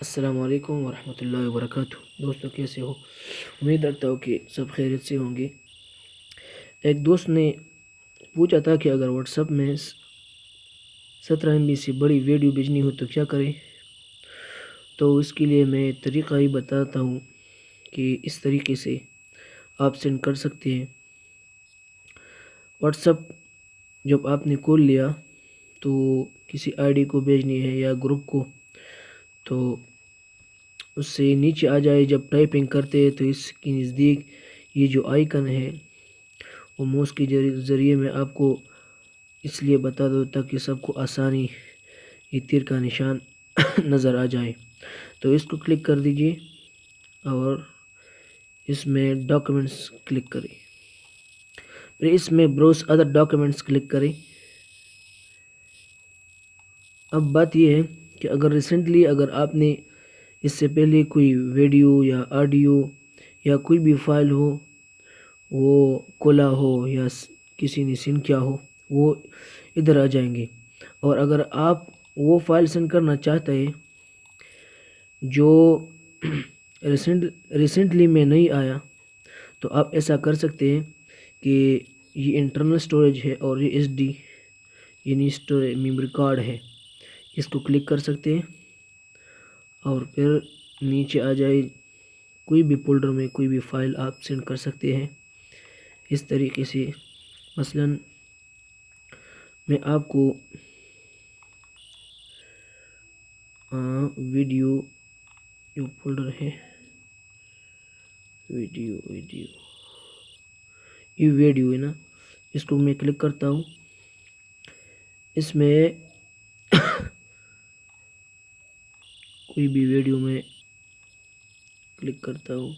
السلام علیکم ورحمۃ اللہ وبرکاتہ۔ دوستوں کیسے ہو؟ امید رکھتا ہوں کہ سب خیریت سے ہوں گے۔ ایک دوست نے پوچھا تھا کہ اگر واٹس ایپ میں 17 MB سے بڑی ویڈیو بھیجنی ہو تو کیا کریں؟ تو اس کے لیے میں طریقہ ہی بتاتا ہوں کہ اس طریقے سے آپ سینڈ کر سکتے ہیں۔ واٹس ایپ جب آپ نے کھول لیا تو کسی آئی ڈی کو بھیجنی ہے یا گروپ کو، تو اس سے نیچے آ جائے۔ جب ٹائپنگ کرتے ہیں تو اس کے نزدیک یہ جو آئیکن ہے وہ ماؤس کے ذریعے میں آپ کو اس لیے بتا دو تاکہ سب کو آسانی یہ تیر کا نشان نظر آ جائے۔ تو اس کو کلک کر دیجئے اور اس میں ڈاکیومنٹس کلک کریں، پھر اس میں براؤز ادر ڈاکیومنٹس کلک کریں۔ اب بات یہ ہے کہ اگر آپ نے اس سے پہلے کوئی ویڈیو یا آڈیو یا کوئی بھی فائل ہو وہ کھولا ہو یا کسی نے سینڈ کیا ہو، وہ ادھر آ جائیں گے۔ اور اگر آپ وہ فائل سینڈ کرنا چاہتے ہیں جو ریسنٹلی میں نہیں آیا، تو آپ ایسا کر سکتے ہیں کہ یہ انٹرنل سٹوریج ہے اور یہ SD یعنی سٹوریج میموری کارڈ ہے، اس کو کلک کر سکتے ہیں اور پھر نیچے آ جائے۔ کوئی بھی فولڈر میں کوئی بھی فائل آپ سینڈ کر سکتے ہیں اس طریقے سے۔ مثلا میں آپ کو ویڈیو جو فولڈر ہے ویڈیو یہ ویڈیو ہے نا، اس کو میں کلک کرتا ہوں۔ اس میں کوئی بھی ویڈیو میں کلک کرتا ہوں۔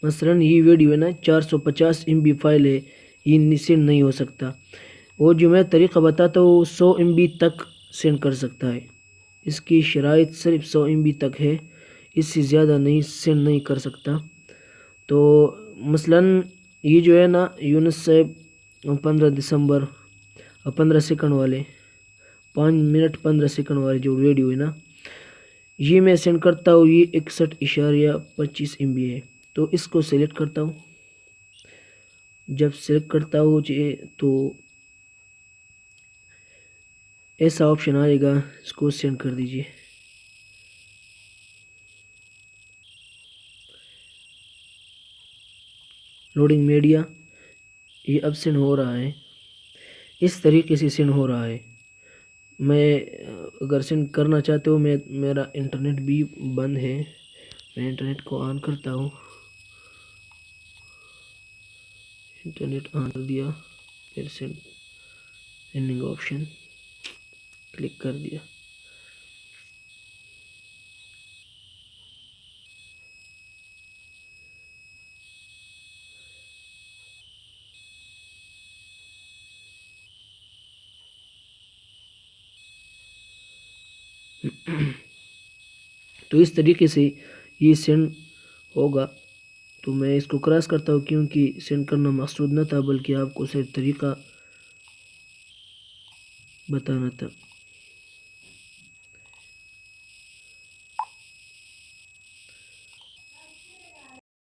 مثلا یہ ویڈیو ہے نا 450 MB فائل ہے، یہ سینڈ نہیں ہو سکتا۔ وہ جو میں طریقہ بتاتا ہوں 100 MB تک سینڈ کر سکتا ہے۔ اس کی شرائط صرف 100 MB تک ہے، اس سے زیادہ نہیں سینڈ نہیں کر سکتا۔ تو مثلا یہ جو ہے نا یونس صاحب 15 دسمبر 15 سیکنڈ والے 5 منٹ 15 سیکنڈ والے جو ویڈیو ہے نا، یہ میں سینڈ کرتا ہوں۔ یہ 61.25 MB ہے، تو اس کو سلیکٹ کرتا ہوں۔ جب سلیکٹ کرتا ہوں تو ایسا آپشن آئے گا، اس کو سینڈ کر دیجئے۔ لوڈنگ میڈیا، یہ اب سینڈ ہو رہا ہے، اس طریقے سے سینڈ ہو رہا ہے۔ میں اگر سینڈ کرنا چاہتے ہو، میرا انٹرنیٹ بھی بند ہے، میں انٹرنیٹ کو آن کرتا ہوں۔ انٹرنیٹ آن کر دیا، پھر سینڈنگ آپشن کلک کر دیا۔ تو اس طریقے سے یہ سینڈ ہوگا۔ تو میں اس کو کراس کرتا ہوں کیونکہ سینڈ کرنا مقصود نہ تھا، بلکہ آپ کو صرف طریقہ بتانا تھا۔